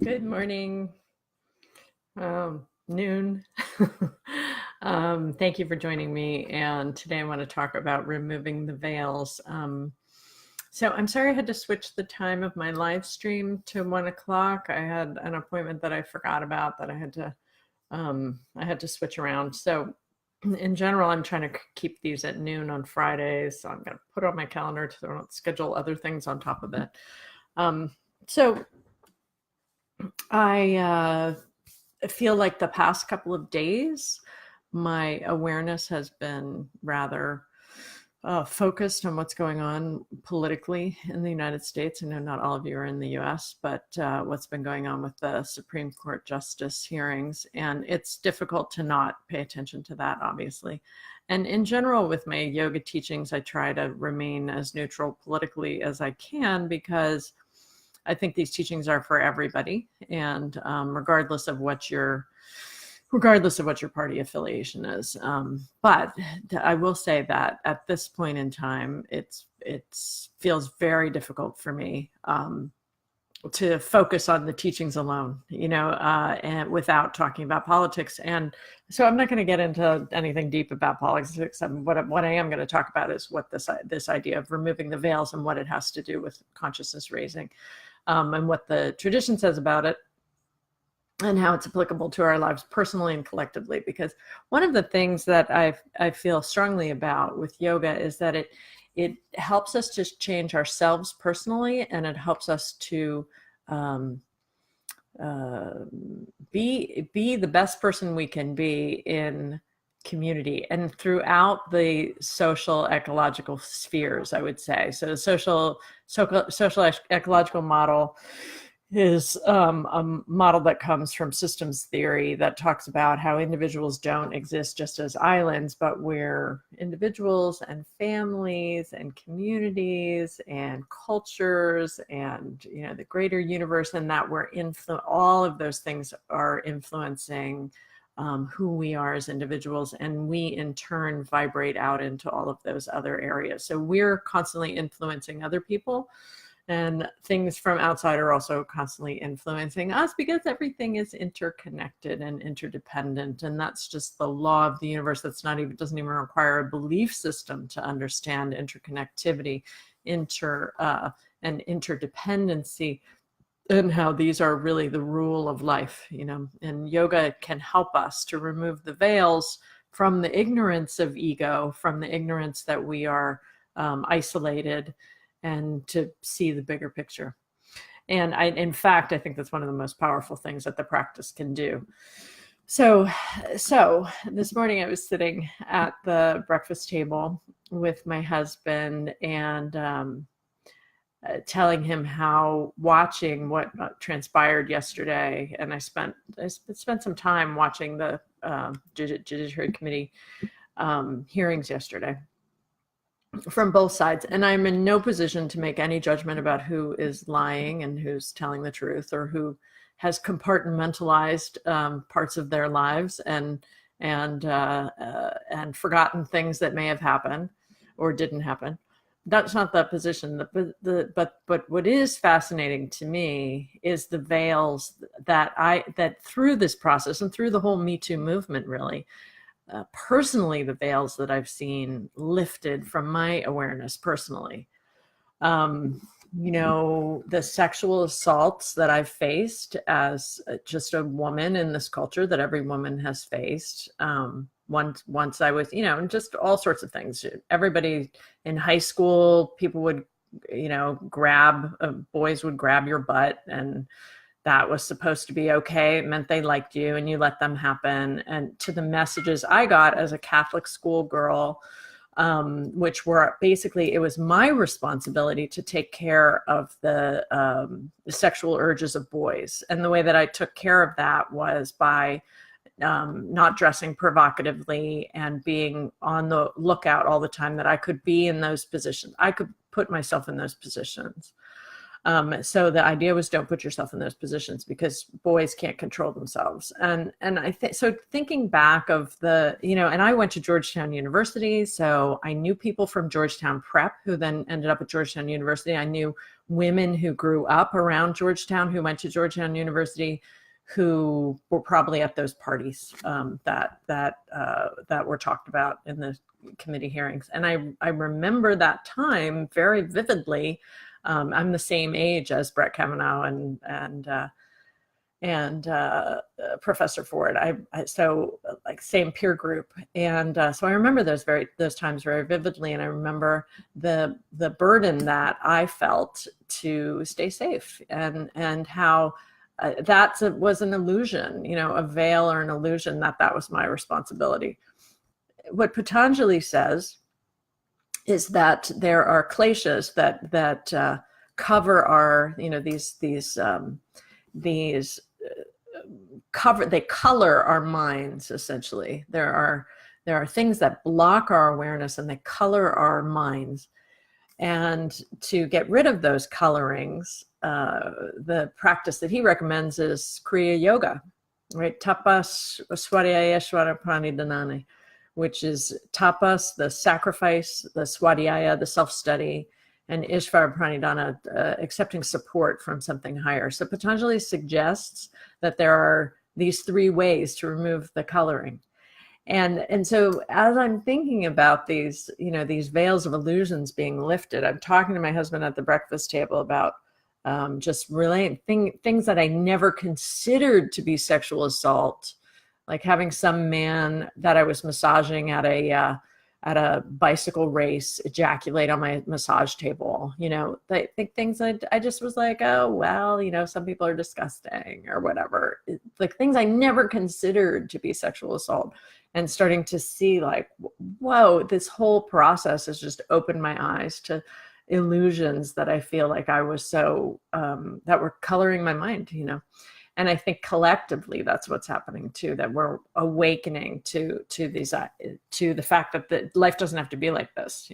Good morning, noon. Thank you for joining me. And today I want to talk about removing the veils. So I'm sorry I had to switch the time of my live stream to 1 o'clock. I had an appointment that I forgot about that I had to switch around. So in general, I'm trying to keep these at noon on Fridays. So I'm going to put on my calendar to not schedule other things on top of it. So I feel like the past couple of days, my awareness has been rather focused on what's going on politically in the United States. I know not all of you are in the US, but what's been going on with the Supreme Court justice hearings. And it's difficult to not pay attention to that, obviously. And in general, with my yoga teachings, I try to remain as neutral politically as I can, because I think these teachings are for everybody, and regardless of what your party affiliation is. But I will say that at this point in time, it feels very difficult for me to focus on the teachings alone, and without talking about politics. And so I'm not going to get into anything deep about politics. What I am going to talk about is what this idea of removing the veils and what it has to do with consciousness raising. And what the tradition says about it, and how it's applicable to our lives personally and collectively. Because one of the things that I feel strongly about with yoga is that it helps us to change ourselves personally, and it helps us to be the best person we can be in community and throughout the social ecological spheres, I would say. So the social ecological model is a model that comes from systems theory that talks about how individuals don't exist just as islands, but we're individuals and families and communities and cultures and the greater universe, and that all of those things are influencing who we are as individuals, and we in turn vibrate out into all of those other areas. So we're constantly influencing other people, and things from outside are also constantly influencing us, because everything is interconnected and interdependent. And that's just the law of the universe. Doesn't even require a belief system to understand interconnectivity, and interdependency, and how these are really the rule of life, and yoga can help us to remove the veils from the ignorance of ego, from the ignorance that we are isolated, and to see the bigger picture. And in fact, I think that's one of the most powerful things that the practice can do. So this morning I was sitting at the breakfast table with my husband, and telling him how watching what transpired yesterday, and I spent some time watching the Judiciary Committee hearings yesterday from both sides, and I'm in no position to make any judgment about who is lying and who's telling the truth, or who has compartmentalized parts of their lives and forgotten things that may have happened or didn't happen. That's not the position. But what is fascinating to me is the veils that through this process and through the whole Me Too movement, really, personally, the veils that I've seen lifted from my awareness personally. The sexual assaults that I've faced as just a woman in this culture that every woman has faced. Once I was, just all sorts of things. Everybody in high school, people would, boys would grab your butt, and that was supposed to be okay. It meant they liked you, and you let them happen. And to the messages I got as a Catholic school girl, which were basically, it was my responsibility to take care of the sexual urges of boys. And the way that I took care of that was by not dressing provocatively and being on the lookout all the time, that I could be in those positions. I could put myself in those positions. So the idea was, don't put yourself in those positions because boys can't control themselves. And I think so. Thinking back of the, and I went to Georgetown University, so I knew people from Georgetown Prep who then ended up at Georgetown University. I knew women who grew up around Georgetown who went to Georgetown University, who were probably at those parties that were talked about in the committee hearings. And I remember that time very vividly. I'm the same age as Brett Kavanaugh and Professor Ford. So like same peer group, and so I remember those times very vividly, and I remember the burden that I felt to stay safe, and how that was an illusion, a veil or an illusion that was my responsibility. What Patanjali says is that there are kleshas that cover our, they color our minds. Essentially, there are things that block our awareness and they color our minds. And to get rid of those colorings, the practice that he recommends is Kriya Yoga, right? Tapas Swadhyaya Pranidhanani, which is tapas, the sacrifice, the swadhyaya, the self-study, and Ishvara Pranidhana, accepting support from something higher. So Patanjali suggests that there are these three ways to remove the coloring. And so as I'm thinking about these, these veils of illusions being lifted, I'm talking to my husband at the breakfast table about just relaying things that I never considered to be sexual assault, like having some man that I was massaging at a bicycle race ejaculate on my massage table. I think things that I just was like, oh, well, some people are disgusting or whatever. Like things I never considered to be sexual assault, and starting to see like, whoa, this whole process has just opened my eyes to illusions that I feel like I was so, that were coloring my mind, And I think collectively that's what's happening too, that we're awakening to the fact that life doesn't have to be like this.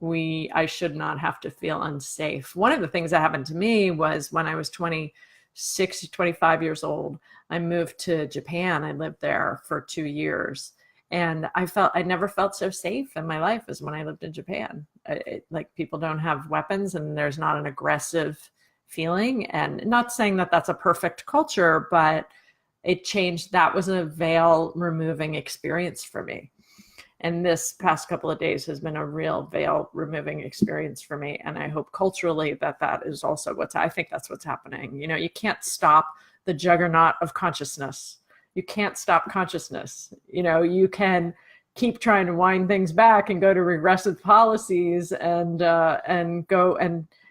I should not have to feel unsafe. One of the things that happened to me was when I was 25 years old, I moved to Japan. I lived there for 2 years, and I never felt so safe in my life as when I lived in Japan. Like people don't have weapons and there's not an aggressive feeling. And not saying that that's a perfect culture, but it changed. That was a veil removing experience for me. And this past couple of days has been a real veil removing experience for me. And I hope culturally that is also I think that's what's happening. You can't stop the juggernaut of consciousness. You can't stop consciousness. You can keep trying to wind things back and go to regressive policies and go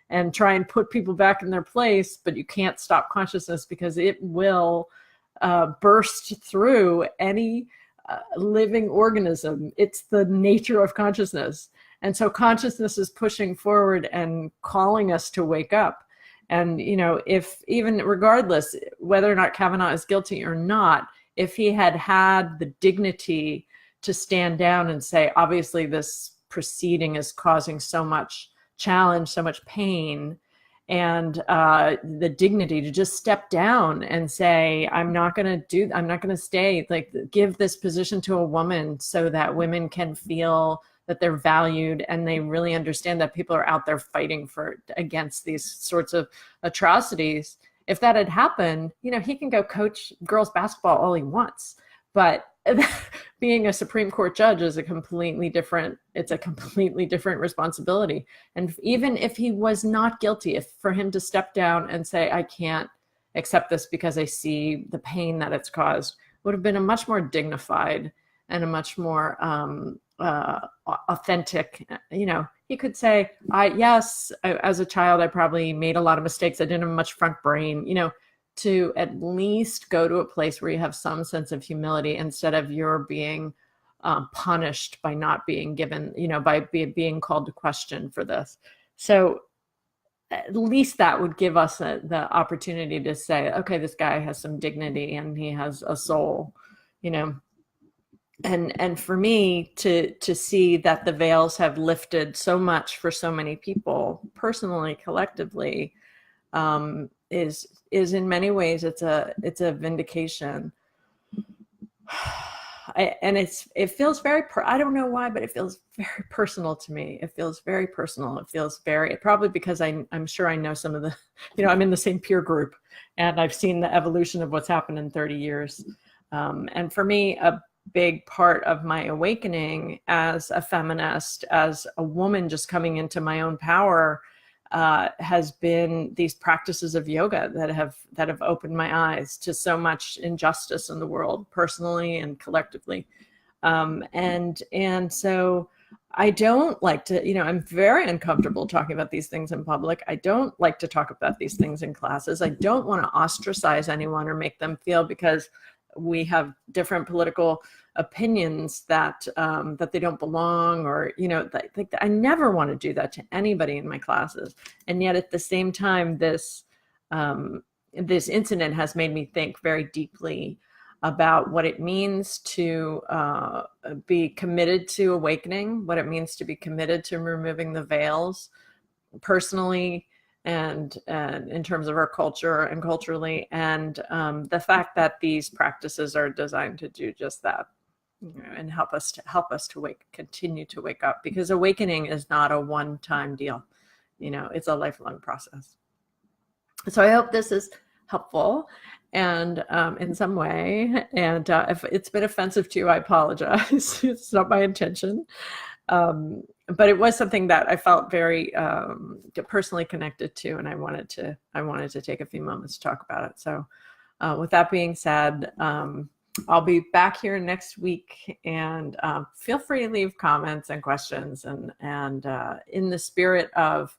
and try and put people back in their place, but you can't stop consciousness because it will burst through any living organism. It's the nature of consciousness. And so consciousness is pushing forward and calling us to wake up. And, if even regardless whether or not Kavanaugh is guilty or not, if he had had the dignity to stand down and say, obviously this proceeding is causing so much challenge, so much pain, and the dignity to just step down and say, I'm not going to stay, like give this position to a woman so that women can feel that they're valued and they really understand that people are out there fighting against these sorts of atrocities. If that had happened, he can go coach girls basketball all he wants, but being a Supreme Court judge is a completely different responsibility. And even if he was not guilty, for him to step down and say, I can't accept this because I see the pain that it's caused, would have been a much more dignified and a much more authentic, he could say, as a child, I probably made a lot of mistakes. I didn't have much front brain, to at least go to a place where you have some sense of humility instead of you're being punished by not being given, by being called to question for this. So at least that would give us the opportunity to say, okay, this guy has some dignity and he has a soul, and for me to see that the veils have lifted so much for so many people, personally, collectively, is in many ways, it's a vindication. And it feels very, I don't know why, but it feels very personal to me. It feels very personal. It feels very, probably because I'm sure I know some of the, I'm in the same peer group, and I've seen the evolution of what's happened in 30 years. And for me, a big part of my awakening as a feminist, as a woman just coming into my own power, has been these practices of yoga that have opened my eyes to so much injustice in the world, personally and collectively. And so I don't like to, I'm very uncomfortable talking about these things in public. I don't like to talk about these things in classes. I don't want to ostracize anyone or make them feel, because we have different political opinions, that they don't belong, or I never want to do that to anybody in my classes. And yet at the same time, this incident has made me think very deeply about what it means to be committed to awakening, what it means to be committed to removing the veils, personally and in terms of our culture and culturally, and the fact that these practices are designed to do just that, and help us to continue to wake up, because awakening is not a one-time deal. It's a lifelong process. So I hope this is helpful, and in some way, and if it's been offensive to you, I apologize. It's not my intention. But it was something that I felt very personally connected to, and I wanted to take a few moments to talk about it. So with that being said, I'll be back here next week, and feel free to leave comments and questions, and in the spirit of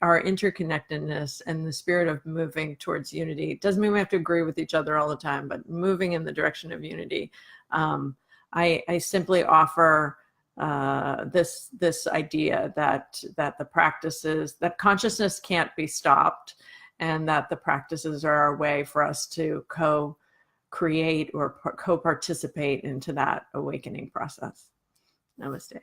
our interconnectedness, and the spirit of moving towards unity. It doesn't mean we have to agree with each other all the time, but moving in the direction of unity. I simply offer this idea that the practices, that consciousness can't be stopped, and that the practices are a way for us to co-create or co-participate into that awakening process. Namaste.